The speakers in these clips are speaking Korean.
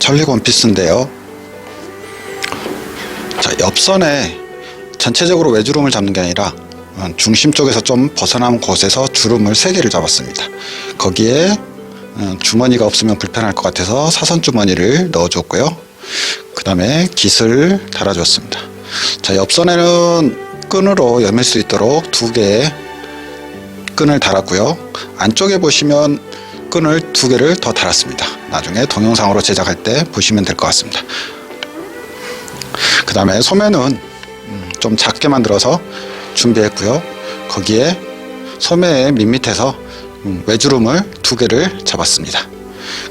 천리 원피스인데요. 자, 옆선에 전체적으로 외주름을 잡는 게 아니라 중심 쪽에서 좀 벗어난 곳에서 주름을 3개를 잡았습니다. 거기에 주머니가 없으면 불편할 것 같아서 사선 주머니를 넣어줬고요. 그 다음에 깃을 달아줬습니다. 자, 옆선에는 끈으로 여밀 수 있도록 2개의 끈을 달았고요. 안쪽에 보시면 끈을 2개를 더 달았습니다. 나중에 동영상으로 제작할 때 보시면 될 것 같습니다. 그 다음에 소매는 좀 작게 만들어서 준비했고요. 거기에 소매의 밑밑에서 외주름을 2개를 잡았습니다.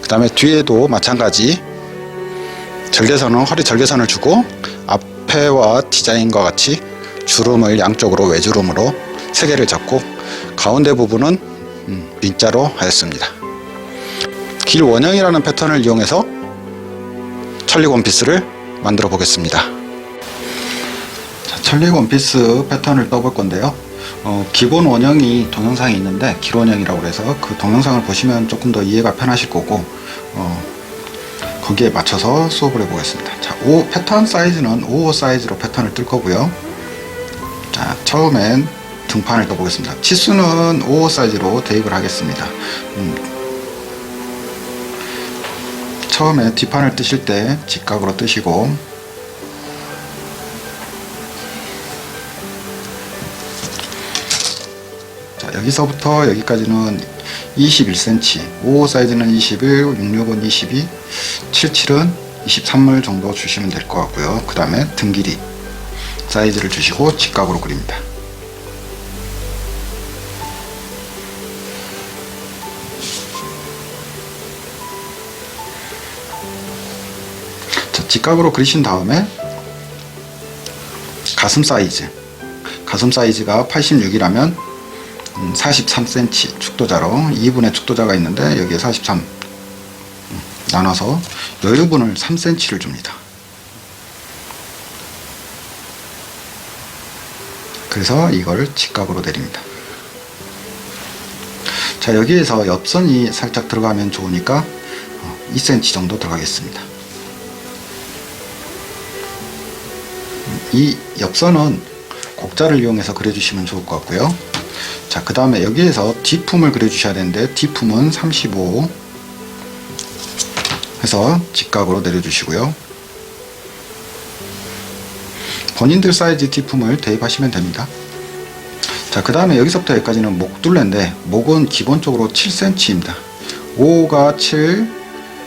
그 다음에 뒤에도 마찬가지 절개선은 허리 절개선을 주고 앞에와 디자인과 같이 주름을 양쪽으로 외주름으로 3개를 잡고 가운데 부분은 민자로 하였습니다. 길 원형이라는 패턴을 이용해서 천리 원피스를 만들어 보겠습니다. 자, 천리 원피스 패턴을 떠볼 건데요. 기본 원형이 동영상이 있는데 길 원형이라고 해서 그 동영상을 보시면 조금 더 이해가 편하실 거고 거기에 맞춰서 수업을 해보겠습니다. 자, 패턴 사이즈는 5호 사이즈로 패턴을 뜰 거고요. 자, 처음엔 등판을 떠보겠습니다. 치수는 5호 사이즈로 대입을 하겠습니다. 처음에 뒷판을 뜨실 때 직각으로 뜨시고, 자, 여기서부터 여기까지는 21cm, 5호 사이즈는 21, 66은 22, 77은 23물 정도 주시면 될 것 같고요. 그 다음에 등 길이 사이즈를 주시고 직각으로 그립니다. 자, 직각으로 그리신 다음에 가슴 사이즈가 86이라면 43cm 축도자로 2분의 축도자가 있는데 여기에 43 나눠서 여유분을 3cm를 줍니다. 그래서 이걸 직각으로 내립니다. 자, 여기에서 옆선이 살짝 들어가면 좋으니까 2cm 정도 들어가겠습니다. 이 옆선은 곡자를 이용해서 그려주시면 좋을 것 같고요. 자, 그 다음에 여기에서 뒤품을 그려주셔야 되는데 뒤품은 35 해서 직각으로 내려주시고요. 본인들 사이즈 뒤품을 대입하시면 됩니다. 자, 그 다음에 여기서부터 여기까지는 목둘레인데 목은 기본적으로 7cm입니다. 5가 7,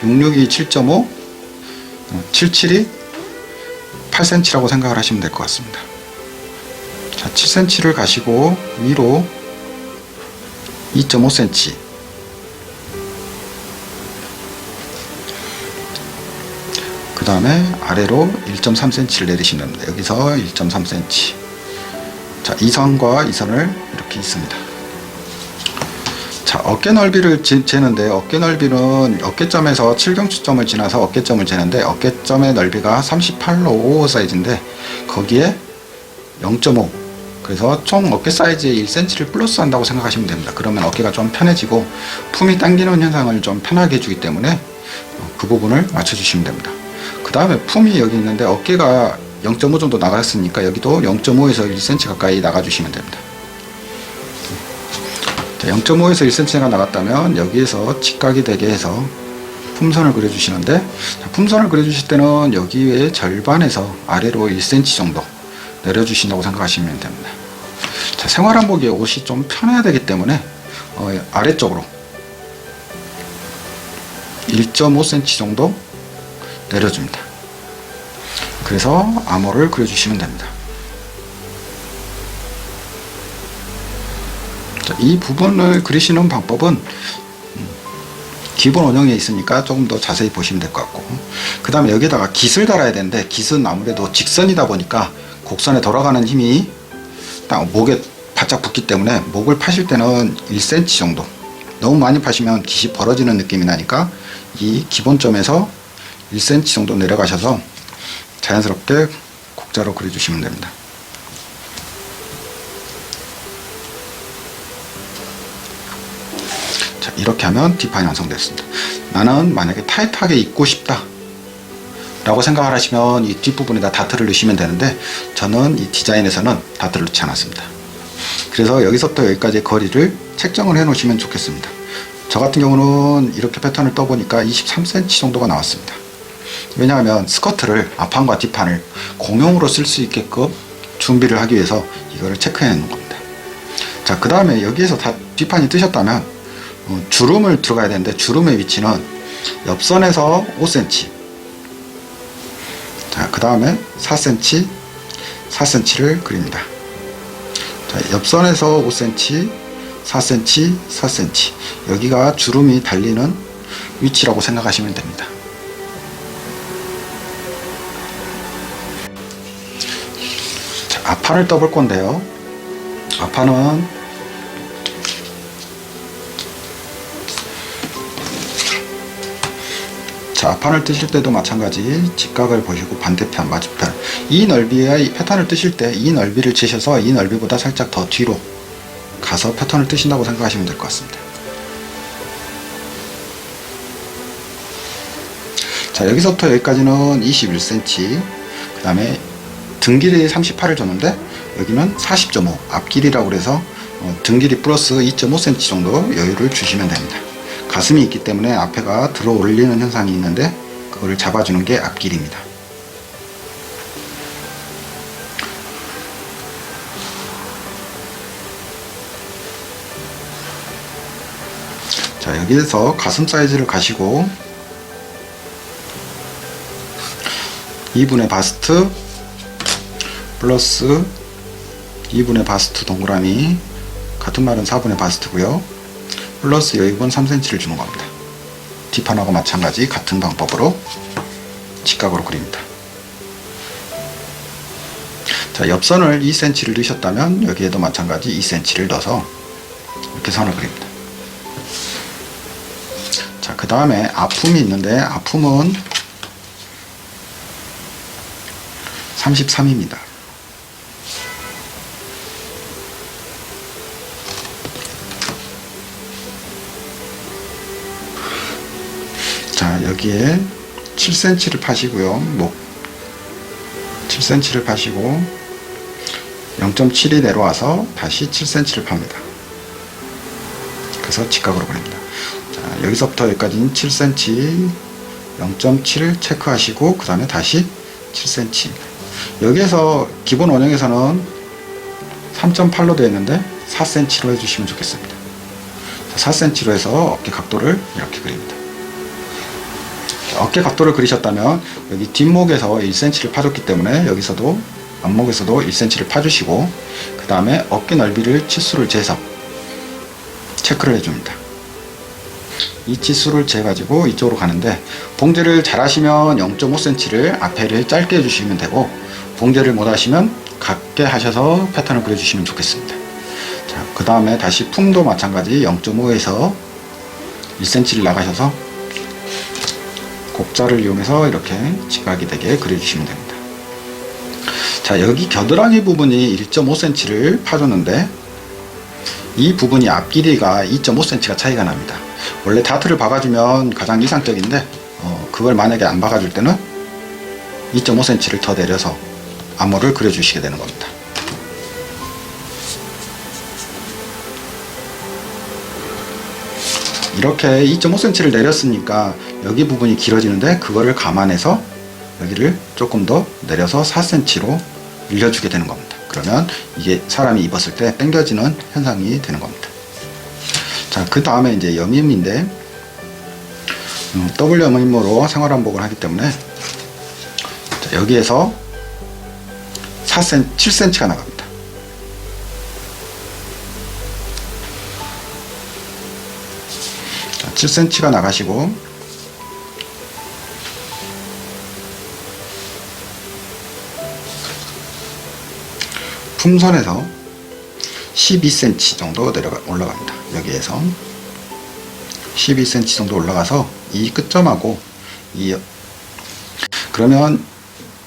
66이 7.5, 77이 8cm라고 생각을 하시면 될 것 같습니다. 자, 7cm를 가시고 위로 2.5cm, 그 다음에 아래로 1.3cm를 내리시면 됩니다. 여기서 1.3cm. 자, 이 선과 이 선을 이렇게 있습니다. 자, 어깨 넓이를 재는데 어깨 넓이는 어깨점에서 칠경추점을 지나서 어깨점을 재는데 어깨점의 넓이가 38로 5호 사이즈인데 거기에 0.5, 그래서 총 어깨 사이즈에 1cm를 플러스 한다고 생각하시면 됩니다. 그러면 어깨가 좀 편해지고 품이 당기는 현상을 좀 편하게 해주기 때문에 그 부분을 맞춰주시면 됩니다. 그 다음에 품이 여기 있는데 어깨가 0.5 정도 나갔으니까 여기도 0.5에서 1cm 가까이 나가주시면 됩니다. 0.5에서 1cm가 나갔다면 여기에서 직각이 되게 해서 품선을 그려주시는데, 품선을 그려주실 때는 여기에 절반에서 아래로 1cm 정도 내려주신다고 생각하시면 됩니다. 자, 생활한복에 옷이 좀 편해야 되기 때문에 아래쪽으로 1.5cm 정도 내려줍니다. 그래서 암호를 그려주시면 됩니다. 자, 이 부분을 그리시는 방법은 기본 원형에 있으니까 조금 더 자세히 보시면 될 것 같고, 그 다음에 여기다가 깃을 달아야 되는데 깃은 아무래도 직선이다 보니까 곡선에 돌아가는 힘이 딱 목에 바짝 붙기 때문에 목을 파실 때는 1cm 정도, 너무 많이 파시면 깃이 벌어지는 느낌이 나니까 이 기본점에서 1cm 정도 내려가셔서 자연스럽게 곡자로 그려주시면 됩니다. 자, 이렇게 하면 뒷판이 완성됐습니다. 나는 만약에 타이트하게 입고 싶다, 라고 생각을 하시면 이 뒷부분에다 다트를 넣으시면 되는데, 저는 이 디자인에서는 다트를 넣지 않았습니다. 그래서 여기서부터 여기까지의 거리를 책정을 해 놓으시면 좋겠습니다. 저 같은 경우는 이렇게 패턴을 떠보니까 23cm 정도가 나왔습니다. 왜냐하면 스커트를 앞판과 뒷판을 공용으로 쓸 수 있게끔 준비를 하기 위해서 이거를 체크해 놓은 겁니다. 자, 그 다음에 여기에서 다 뒷판이 뜨셨다면 주름을 들어가야 되는데, 주름의 위치는 옆선에서 5cm, 자, 그 다음에 4cm, 4cm를 그립니다. 자, 옆선에서 5cm, 4cm, 4cm, 여기가 주름이 달리는 위치라고 생각하시면 됩니다. 자, 앞판을 떠볼 건데요. 앞판은 자, 앞판을 뜨실 때도 마찬가지 직각을 보시고 반대편, 맞은편, 이 넓이의 이 패턴을 뜨실 때 이 넓이를 재셔서 이 넓이보다 살짝 더 뒤로 가서 패턴을 뜨신다고 생각하시면 될 것 같습니다. 자, 여기서부터 여기까지는 21cm, 그 다음에 등 길이 38을 줬는데 여기는 40.5, 앞 길이라고 그래서 등 길이 플러스 2.5cm 정도 여유를 주시면 됩니다. 가슴이 있기 때문에 앞에가 들어 올리는 현상이 있는데 그거를 잡아주는 게 앞길입니다. 자, 여기에서 가슴 사이즈를 가시고 2분의 바스트 플러스 2분의 바스트 동그라미, 같은 말은 4분의 바스트고요. 플러스 여기분 3cm를 주는 겁니다. 뒷판하고 마찬가지 같은 방법으로 직각으로 그립니다. 자, 옆선을 2cm를 넣으셨다면 여기에도 마찬가지 2cm를 넣어서 이렇게 선을 그립니다. 자, 그 다음에 아품이 있는데 아품은 33입니다. 자, 여기에 7cm를 파시고요. 목 7cm를 파시고 0.7이 내려와서 다시 7cm를 팝니다. 그래서 직각으로 그립니다. 자, 여기서부터 여기까지는 7cm, 0.7을 체크하시고 그 다음에 다시 7cm입니다. 여기에서 기본 원형에서는 3.8로 되어 있는데 4cm로 해주시면 좋겠습니다. 4cm로 해서 어깨 각도를 이렇게 그립니다. 어깨 각도를 그리셨다면 여기 뒷목에서 1cm를 파줬기 때문에 여기서도 앞목에서도 1cm를 파주시고 그 다음에 어깨 넓이를 치수를 재서 체크를 해줍니다. 이 치수를 재가지고 이쪽으로 가는데, 봉제를 잘 하시면 0.5cm를 앞에를 짧게 해주시면 되고, 봉제를 못 하시면 각게 하셔서 패턴을 그려주시면 좋겠습니다. 자, 그 다음에 다시 품도 마찬가지 0.5에서 1cm를 나가셔서 곡자를 이용해서 이렇게 직각이 되게 그려주시면 됩니다. 자, 여기 겨드랑이 부분이 1.5cm를 파줬는데 이 부분이 앞 길이가 2.5cm가 차이가 납니다. 원래 다트를 박아주면 가장 이상적인데 그걸 만약에 안 박아줄 때는 2.5cm를 더 내려서 암호를 그려주시게 되는 겁니다. 이렇게 2.5cm를 내렸으니까 여기 부분이 길어지는데 그거를 감안해서 여기를 조금 더 내려서 4cm로 늘려주게 되는 겁니다. 그러면 이게 사람이 입었을 때 당겨지는 현상이 되는 겁니다. 자, 그 다음에 이제 여밈인데 더블 여밈으로 생활한복을 하기 때문에 자, 여기에서 7cm가 나갑니다. 자, 7cm가 나가시고 품선에서 12cm 정도 올라갑니다. 여기에서 12cm 정도 올라가서 이 끝점하고 그러면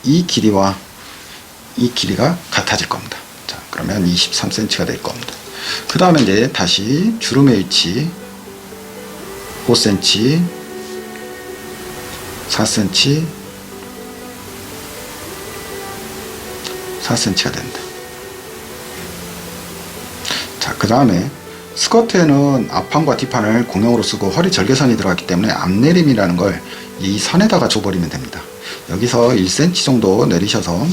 이 길이와 이 길이가 같아질 겁니다. 자, 그러면 23cm가 될 겁니다. 그 다음에 이제 다시 주름의 위치 5cm, 4cm, 4cm가 된다. 자, 그 다음에 스커트에는 앞판과 뒷판을 공용으로 쓰고 허리 절개선이 들어갔기 때문에 앞내림이라는 걸 이 선에다가 줘버리면 됩니다. 여기서 1cm 정도 내리셔서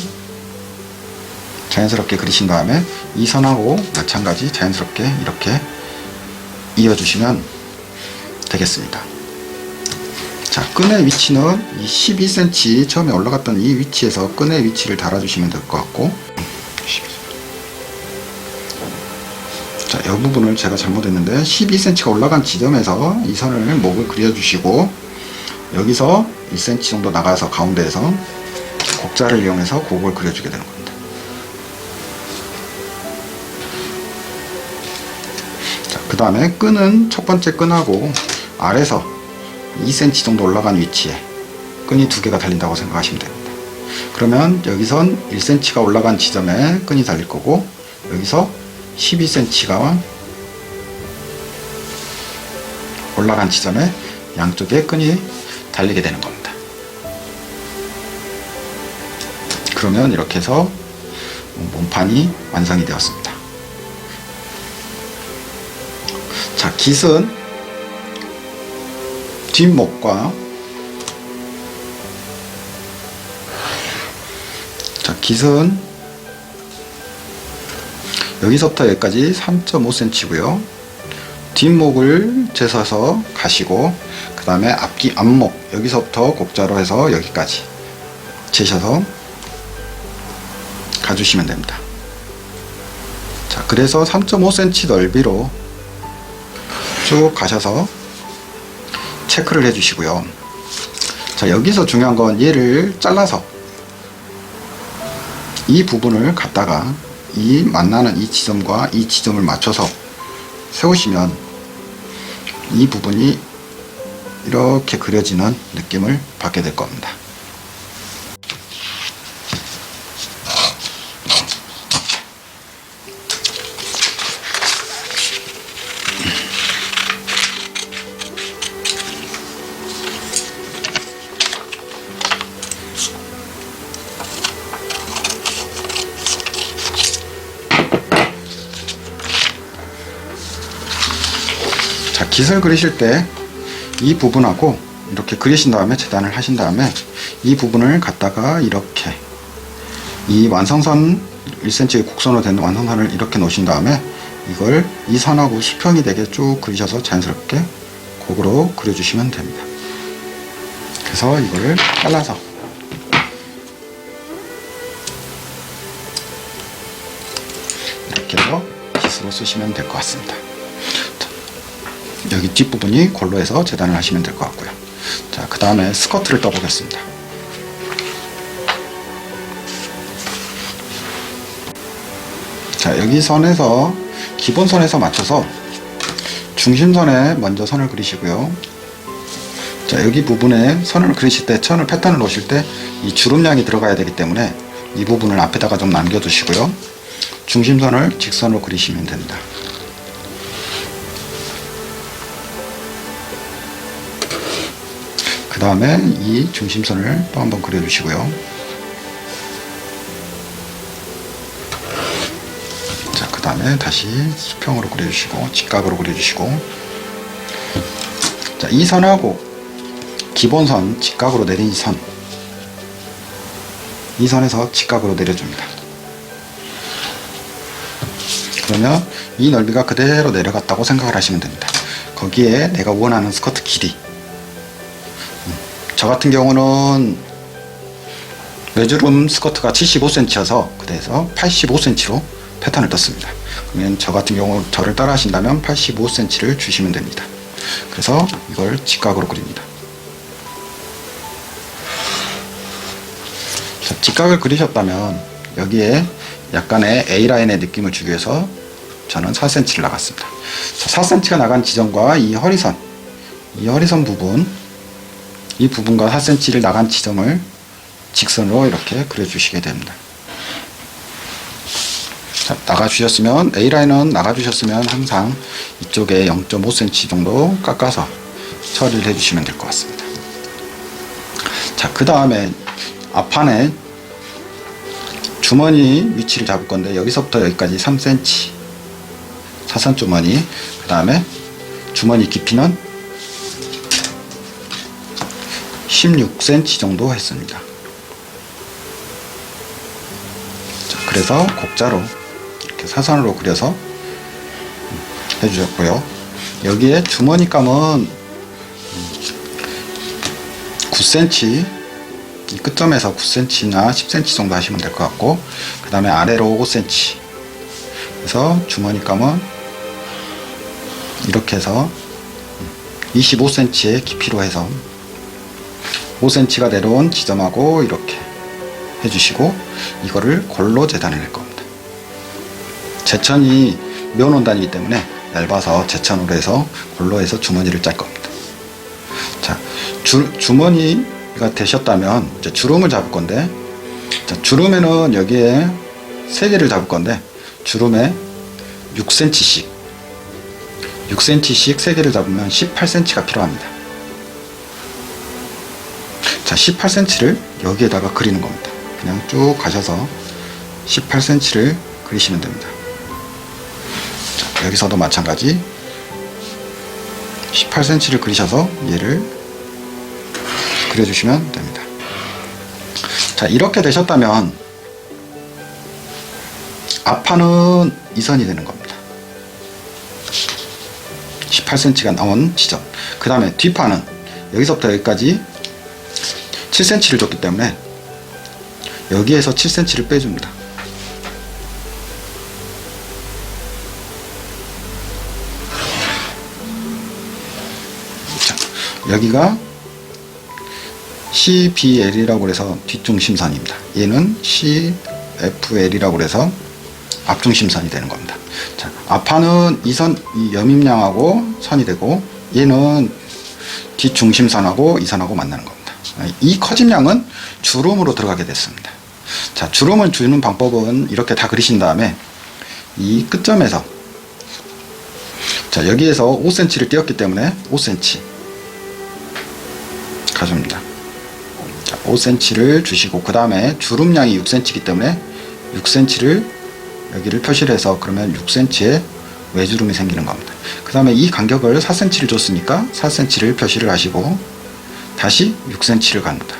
자연스럽게 그리신 다음에 이 선하고 마찬가지 자연스럽게 이렇게 이어주시면 되겠습니다. 자, 끈의 위치는 이 12cm 처음에 올라갔던 이 위치에서 끈의 위치를 달아주시면 될 것 같고, 자, 이 부분을 제가 잘못했는데 12cm가 올라간 지점에서 이 선을 목을 그려주시고, 여기서 1cm 정도 나가서 가운데에서 곡자를 이용해서 곡을 그려주게 되는 겁니다. 자, 그 다음에 끈은 첫 번째 끈하고 아래서 2cm 정도 올라간 위치에 끈이 두 개가 달린다고 생각하시면 됩니다. 그러면 여기선 1cm가 올라간 지점에 끈이 달릴 거고, 여기서 12cm가 올라간 지점에 양쪽에 끈이 달리게 되는 겁니다. 그러면 이렇게 해서 몸판이 완성이 되었습니다. 자, 깃은 뒷목과 자, 깃은 여기서부터 여기까지 3.5cm고요. 뒷목을 재서서 가시고, 그 다음에 앞목 여기서부터 곡자로 해서 여기까지 재셔서 가주시면 됩니다. 자, 그래서 3.5cm 넓이로 쭉 가셔서 체크를 해 주시고요. 자, 여기서 중요한 건 얘를 잘라서 이 부분을 갖다가 이 만나는 이 지점과 이 지점을 맞춰서 세우시면 이 부분이 이렇게 그려지는 느낌을 받게 될 겁니다. 자, 깃을 그리실 때 이 부분하고 이렇게 그리신 다음에 재단을 하신 다음에 이 부분을 갖다가 이렇게 이 완성선 1cm의 곡선으로 된 완성선을 이렇게 놓으신 다음에 이걸 이 선하고 수평이 되게 쭉 그리셔서 자연스럽게 곡으로 그려주시면 됩니다. 그래서 이거를 잘라서 이렇게 해서 깃으로 쓰시면 될 것 같습니다. 여기 뒷부분이 골로 해서 재단을 하시면 될 것 같고요. 자, 그 다음에 스커트를 떠보겠습니다. 자, 여기 선에서 기본선에서 맞춰서 중심선에 먼저 선을 그리시고요. 자, 여기 부분에 선을 그리실 때, 선을 패턴을 놓으실 때 이 주름량이 들어가야 되기 때문에 이 부분을 앞에다가 좀 남겨두시고요. 중심선을 직선으로 그리시면 됩니다. 그 다음에 이 중심선을 또 한번 그려주시고요. 자, 그 다음에 다시 수평으로 그려주시고 직각으로 그려주시고, 자, 이 선하고 기본선 직각으로 내린 선, 이 선에서 직각으로 내려줍니다. 그러면 이 넓이가 그대로 내려갔다고 생각을 하시면 됩니다. 거기에 내가 원하는 스커트 길이, 저 같은 경우는 외주름 스커트가 75cm여서 그래서 85cm로 패턴을 떴습니다. 그러면 저 같은 경우 저를 따라 하신다면 85cm를 주시면 됩니다. 그래서 이걸 직각으로 그립니다. 자, 직각을 그리셨다면 여기에 약간의 A라인의 느낌을 주기 위해서 저는 4cm를 나갔습니다. 자, 4cm가 나간 지점과 이 허리선 부분, 이 부분과 4cm를 나간 지점을 직선으로 이렇게 그려주시게 됩니다. 자, 나가주셨으면, A라인은 나가주셨으면 항상 이쪽에 0.5cm 정도 깎아서 처리를 해주시면 될 것 같습니다. 자, 그 다음에 앞판에 주머니 위치를 잡을 건데 여기서부터 여기까지 3cm 사선 주머니, 그 다음에 주머니 깊이는 16cm 정도 했습니다. 자, 그래서 곡자로 이렇게 사선으로 그려서 해주셨고요. 여기에 주머니감은 9cm, 이 끝점에서 9cm나 10cm 정도 하시면 될 것 같고, 그 다음에 아래로 5cm. 그래서 주머니감은 이렇게 해서 25cm의 깊이로 해서 5cm가 내려온 지점하고 이렇게 해주시고, 이거를 골로 재단을 할 겁니다. 제천이 면 원단이기 때문에 얇아서 제천으로 해서 골로 해서 주머니를 짤 겁니다. 자, 주머니가 되셨다면 이제 주름을 잡을 건데, 자, 주름에는 여기에 3개를 잡을 건데, 주름에 6cm씩 3개를 잡으면 18cm가 필요합니다. 자, 18cm를 여기에다가 그리는 겁니다. 그냥 쭉 가셔서 18cm를 그리시면 됩니다. 자, 여기서도 마찬가지 18cm를 그리셔서 얘를 그려주시면 됩니다. 자, 이렇게 되셨다면 앞판은 이 선이 되는 겁니다. 18cm가 나온 지점. 그 다음에 뒷판은 여기서부터 여기까지 7cm를 줬기 때문에 여기에서 7cm를 빼줍니다. 자, 여기가 CBL이라고 해서 뒷중심선입니다. 얘는 CFL이라고 해서 앞중심선이 되는 겁니다. 자, 앞판은 이 여밈량하고 선이 되고, 얘는 뒷중심선하고 이 선하고 만나는 겁니다. 이 커짐량은 주름으로 들어가게 됐습니다. 자, 주름을 주는 방법은 이렇게 다 그리신 다음에 이 끝점에서, 자, 여기에서 5cm를 띄었기 때문에 5cm 가줍니다. 자, 5cm를 주시고, 그 다음에 주름량이 6cm이기 때문에 6cm를 여기를 표시를 해서, 그러면 6cm의 외주름이 생기는 겁니다. 그 다음에 이 간격을 4cm를 줬으니까 4cm를 표시를 하시고 다시 6cm를 갑니다.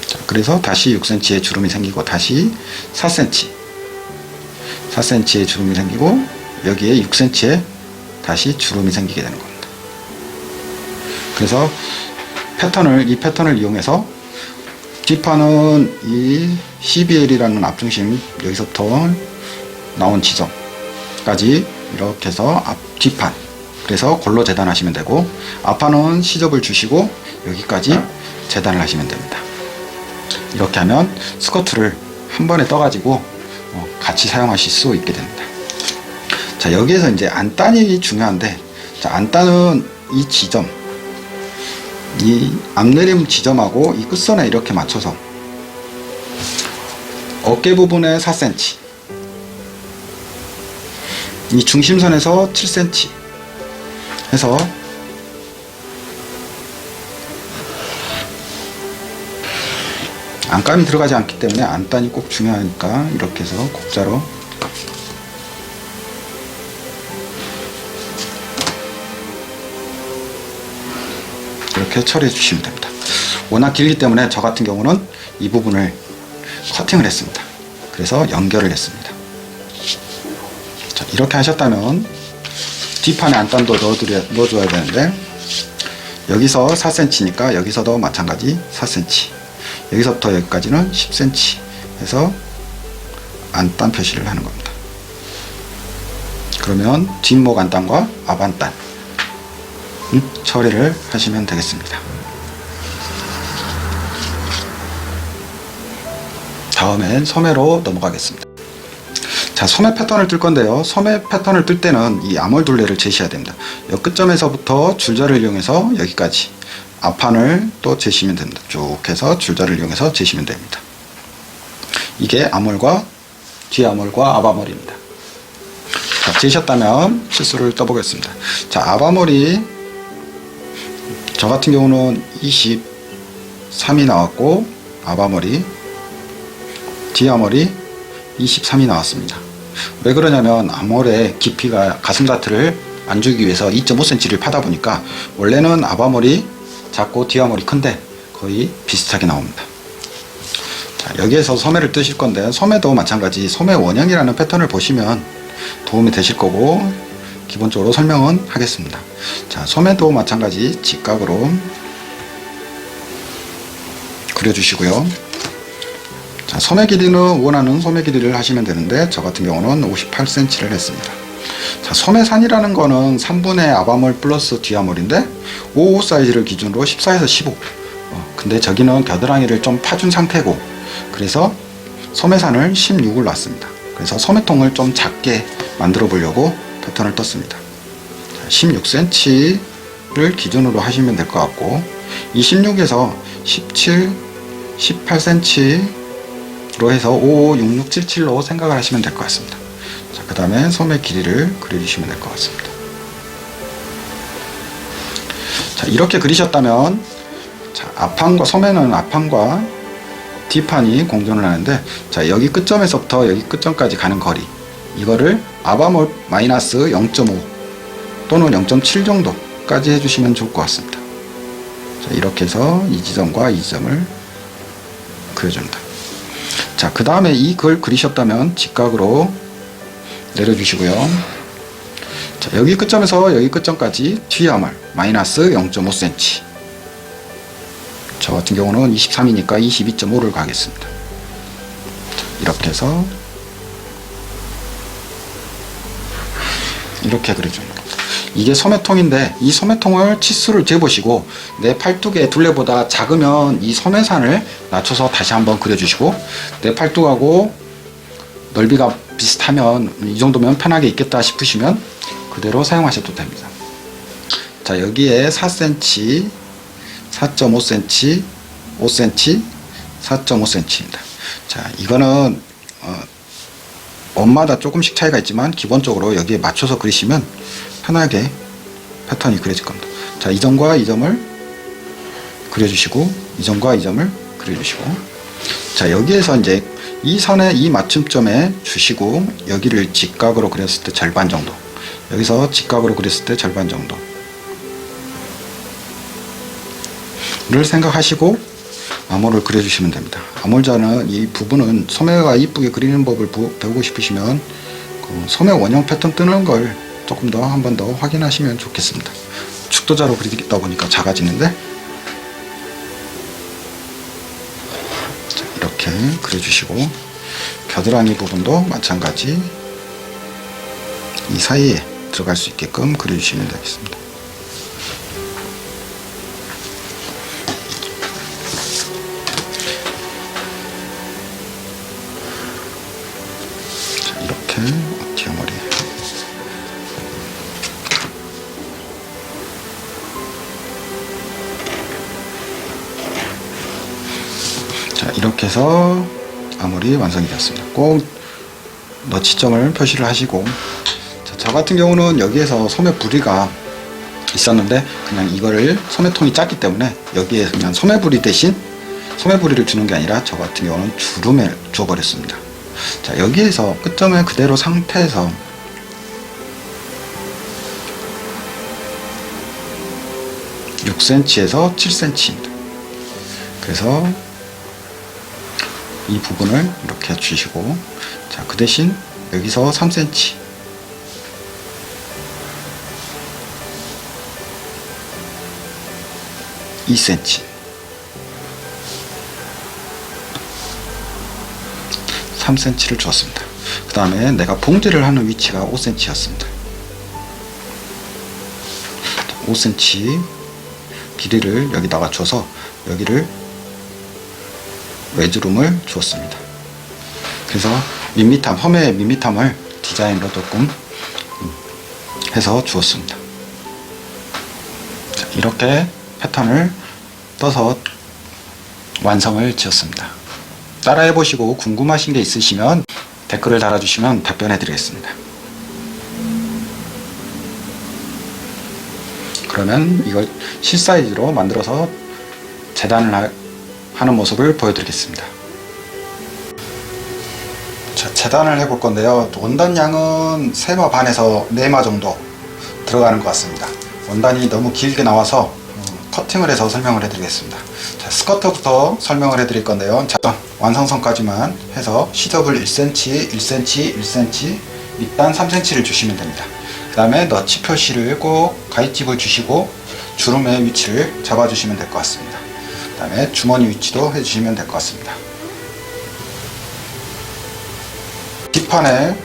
자, 그래서 다시 6cm의 주름이 생기고, 다시 4cm의 주름이 생기고, 여기에 6cm의 다시 주름이 생기게 되는 겁니다. 그래서 이 패턴을 이용해서 뒷판은 이 CBL이라는 앞중심, 여기서부터 나온 지점까지 이렇게 해서 뒷판, 그래서 골로 재단하시면 되고, 앞판은 시접을 주시고 여기까지 재단을 하시면 됩니다. 이렇게 하면 스커트를 한 번에 떠가지고 같이 사용하실 수 있게 됩니다. 자, 여기에서 이제 안단이 중요한데, 자, 안단은 이 지점, 이 앞내림 지점하고 이 끝선에 이렇게 맞춰서 어깨 부분에 4cm, 이 중심선에서 7cm 해서 안감이 들어가지 않기 때문에 안단이 꼭 중요하니까 이렇게 해서 곡자로 이렇게 처리해 주시면 됩니다. 워낙 길기 때문에 저 같은 경우는 이 부분을 커팅을 했습니다. 그래서 연결을 했습니다. 자, 이렇게 하셨다면 뒷판에 안단도 넣어줘야 되는데, 여기서 4cm니까 여기서도 마찬가지 4cm, 여기서부터 여기까지는 10cm 해서 안단 표시를 하는 겁니다. 그러면 뒷목 안단과 앞 안단 처리를 하시면 되겠습니다. 다음엔 소매로 넘어가겠습니다. 자, 소매 패턴을 뜰 건데요. 소매 패턴을 뜰 때는 이 암홀 둘레를 재셔야 됩니다. 이 끝점에서부터 줄자를 이용해서 여기까지 앞판을 또 재시면 됩니다. 쭉 해서 줄자를 이용해서 재시면 됩니다. 이게 앞몰과 뒤 앞몰과 앞 앞몰입니다. 자, 재셨다면 실수를 떠보겠습니다. 자, 앞 앞몰이 저 같은 경우는 23이 나왔고, 앞 앞몰이 뒤아머리 23이 나왔습니다. 왜 그러냐면 아몰의 깊이가 가슴다트를 안 주기 위해서 2.5cm를 파다 보니까 원래는 앞아몰이 작고 뒤아몰이 큰데 거의 비슷하게 나옵니다. 자, 여기에서 소매를 뜨실 건데 소매도 마찬가지 소매 원형이라는 패턴을 보시면 도움이 되실 거고 기본적으로 설명은 하겠습니다. 자, 소매도 마찬가지 직각으로 그려주시고요. 자, 소매 길이는 원하는 소매 길이를 하시면 되는데 저 같은 경우는 58cm를 했습니다. 자, 소매산이라는 거는 3분의 앞아몰 플러스 뒤아몰인데 55 사이즈를 기준으로 14에서 15. 근데 저기는 겨드랑이를 좀 파준 상태고 그래서 소매산을 16을 놨습니다. 그래서 소매통을 좀 작게 만들어 보려고 패턴을 떴습니다. 16cm를 기준으로 하시면 될 것 같고 이 16에서 17, 18cm로 해서 55, 66, 77로 생각을 하시면 될 것 같습니다. 자, 그 다음에 소매 길이를 그려주시면 될 것 같습니다. 자, 이렇게 그리셨다면 자, 앞판과 소매는 앞판과 뒷판이 공존을 하는데 자, 여기 끝점에서부터 여기 끝점까지 가는 거리 이거를 앞아몰 마이너스 0.5 또는 0.7 정도까지 해주시면 좋을 것 같습니다. 자, 이렇게 해서 이 지점과 이 지점을 그려줍니다. 자, 그 다음에 이걸 그리셨다면 직각으로 내려주시고요. 자, 여기 끝점에서 여기 끝점까지 뒤아몰 마이너스 0.5cm 저 같은 경우는 23이니까 22.5를 가겠습니다. 자, 이렇게 해서 이렇게 그려줍니다. 이게 소매통인데 이 소매통을 치수를 재보시고 내 팔뚝의 둘레보다 작으면 이 소매산을 낮춰서 다시 한번 그려주시고 내 팔뚝하고 넓이가 비슷하면 이 정도면 편하게 있겠다 싶으시면 그대로 사용하셔도 됩니다. 자, 여기에 4cm, 4.5cm, 5cm, 4.5cm입니다. 자, 이거는 원마다 조금씩 차이가 있지만 기본적으로 여기에 맞춰서 그리시면 편하게 패턴이 그려질 겁니다. 자, 이 점과 이 점을 그려주시고 이 점과 이 점을 그려주시고 자, 여기에서 이제 이 선에 이 맞춤점에 주시고 여기를 직각으로 그렸을 때 절반 정도 여기서 직각으로 그렸을 때 절반 정도 를 생각하시고 아몰을 그려주시면 됩니다. 아몰자는 이 부분은 소매가 이쁘게 그리는 법을 배우고 싶으시면 그 소매 원형 패턴 뜨는 걸 조금 더 한 번 더 확인하시면 좋겠습니다. 축도자로 그리다 보니까 작아지는데 자, 이렇게 그려주시고 겨드랑이 부분도 마찬가지 이 사이에 들어갈 수 있게끔 그려주시면 되겠습니다. 자, 이렇게 뒤머리 자, 이렇게 해서 아몰이 완성이 되었습니다. 꼭 너치점을 표시를 하시고 자, 저 같은 경우는 여기에서 소매 부리가 있었는데 그냥 이거를 소매통이 작기 때문에 여기에 그냥 소매 부리 대신 소매 부리를 주는 게 아니라 저 같은 경우는 주름을 줘버렸습니다. 자, 여기에서 끝점을 그대로 상태에서 (6cm에서) (7cm입니다) 그래서 이 부분을 이렇게 주시고 자, 그 대신 여기서 3cm 2cm 3cm를 주었습니다. 그 다음에 내가 봉제를 하는 위치가 5cm 였습니다. 5cm 길이를 여기다가 줘서 여기를 외주름을 주었습니다. 그래서 밋밋함, 소매의 밋밋함을 디자인으로 조금 해서 주었습니다. 자, 이렇게 패턴을 떠서 완성을 지었습니다. 따라해 보시고 궁금하신 게 있으시면 댓글을 달아주시면 답변해 드리겠습니다. 그러면 이걸 실사이즈로 만들어서 재단을 하는 모습을 보여드리겠습니다. 자, 재단을 해볼 건데요. 원단량은 3마 반에서 4마 정도 들어가는 것 같습니다. 원단이 너무 길게 나와서 커팅을 해서 설명을 해드리겠습니다. 자, 스커트부터 설명을 해드릴 건데요. 자, 완성선까지만 해서 시접을 1cm, 1cm, 1cm, 밑단 3cm를 주시면 됩니다. 그 다음에 너치 표시를 꼭 가위집을 주시고 주름의 위치를 잡아주시면 될 것 같습니다. 그 다음에 주머니 위치도 해주시면 될 것 같습니다. 뒷판에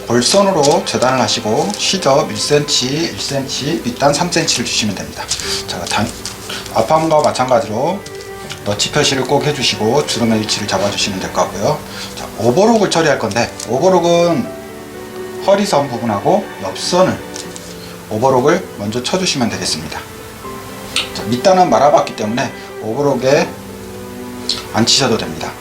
골선으로 재단을 하시고 시접 1cm, 1cm, 밑단 3cm를 주시면 됩니다. 자, 앞판과 마찬가지로 너치 표시를 꼭 해주시고 주름의 위치를 잡아주시면 될 것 같고요. 자, 오버록을 처리할 건데 오버록은 허리선 부분하고 옆선을 오버록을 먼저 쳐주시면 되겠습니다. 자, 밑단은 말아봤기 때문에 오버록에 안 치셔도 됩니다.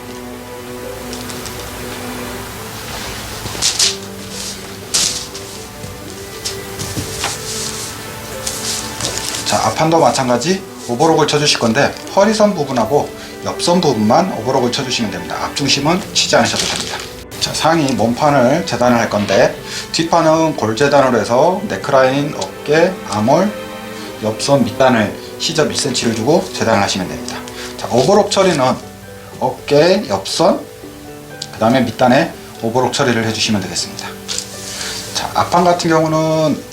자, 앞판도 마찬가지 오버록을 쳐주실 건데 허리선 부분하고 옆선 부분만 오버록을 쳐주시면 됩니다. 앞중심은 치지 않으셔도 됩니다. 자, 상의 몸판을 재단을 할 건데 뒷판은 골 재단으로 해서 네크라인, 어깨, 아몰, 옆선 밑단을 시접 1cm를 주고 재단을 하시면 됩니다. 자, 오버록 처리는 어깨, 옆선, 그 다음에 밑단에 오버록 처리를 해주시면 되겠습니다. 자, 앞판 같은 경우는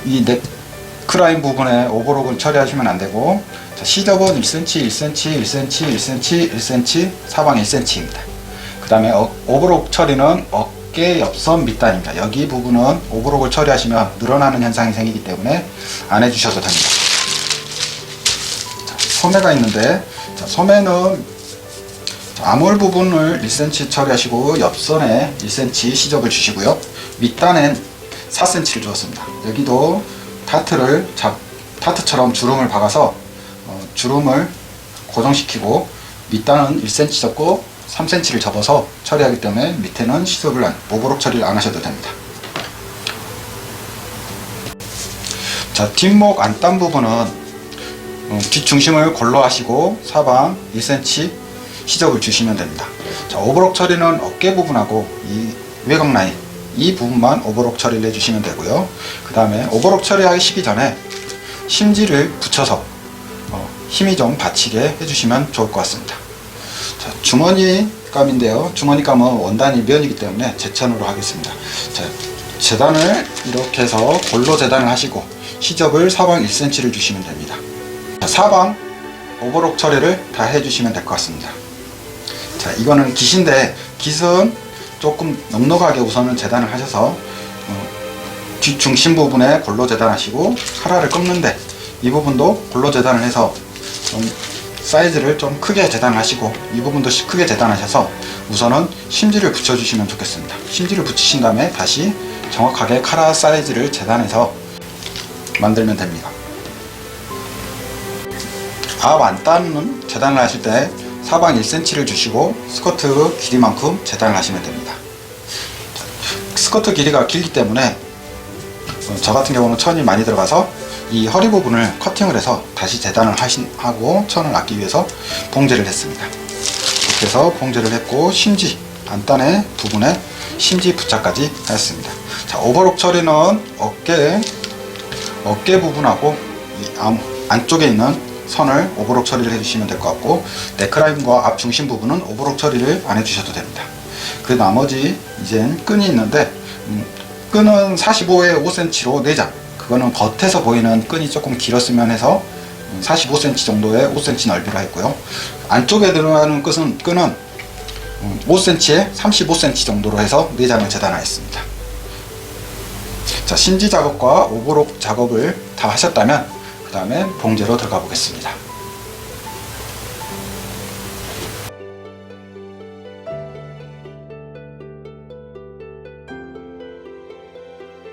이 네크라인 부분에 오버록을 처리하시면 안되고, 시접은 1cm, 1cm, 1cm, 1cm, 1cm, 사방 1cm입니다. 그 다음에 오버록 처리는 어깨, 옆선, 밑단입니다. 여기 부분은 오버록을 처리하시면 늘어나는 현상이 생기기 때문에 안 해주셔도 됩니다. 자, 소매가 있는데, 자, 소매는 아몰 부분을 1cm 처리하시고 옆선에 1cm 시접을 주시고요. 밑단엔 4cm를 주었습니다. 여기도 타트처럼 주름을 박아서 주름을 고정시키고 밑단은 1cm 접고 3cm를 접어서 처리하기 때문에 밑에는 오버록 처리를 안 하셔도 됩니다. 자, 뒷목 안단 부분은 뒷중심을 골로 하시고 사방 1cm 시접을 주시면 됩니다. 자, 오버록 처리는 어깨 부분하고 이 외곽 라인 이 부분만 오버록 처리를 해주시면 되고요. 그 다음에 오버록 처리하시기 전에 심지를 붙여서 힘이 좀 받치게 해주시면 좋을 것 같습니다. 자, 주머니감인데요. 주머니감은 원단이 면이기 때문에 제천으로 하겠습니다. 자, 재단을 이렇게 해서 골로 재단을 하시고 시접을 사방 1cm를 주시면 됩니다. 자, 사방 오버록 처리를 다 해주시면 될 것 같습니다. 자, 이거는 깃인데 깃은 조금 넉넉하게 우선은 재단을 하셔서 뒷중심 부분에 골로 재단하시고 카라를 꺾는데 이 부분도 골로 재단을 해서 좀 사이즈를 좀 크게 재단하시고 이 부분도 크게 재단하셔서 우선은 심지를 붙여주시면 좋겠습니다. 심지를 붙이신 다음에 다시 정확하게 카라 사이즈를 재단해서 만들면 됩니다. 앞 안단은 재단을 하실 때 사방 1cm를 주시고 스커트 길이만큼 재단을 하시면 됩니다. 스커트 길이가 길기 때문에 저 같은 경우는 천이 많이 들어가서 이 허리 부분을 커팅을 해서 다시 재단을 하고 천을 놨기 위해서 봉제를 했습니다. 이렇게 해서 봉제를 했고 심지 안단의 부분에 심지 부착까지 하였습니다. 자, 오버록 처리는 어깨 부분하고 이 안쪽에 있는 선을 오버록 처리를 해주시면 될 것 같고 네크라인과 앞 중심 부분은 오버록 처리를 안 해주셔도 됩니다. 그 나머지 이젠 끈이 있는데 끈은 45에 5cm로 4장, 그거는 겉에서 보이는 끈이 조금 길었으면 해서 45cm 정도의 5cm 넓이로 했고요. 안쪽에 들어가는 끈은 5cm에 35cm 정도로 해서 4장을 재단하였습니다. 자, 심지 작업과 오버록 작업을 다 하셨다면 그 다음에 봉제로 들어가 보겠습니다.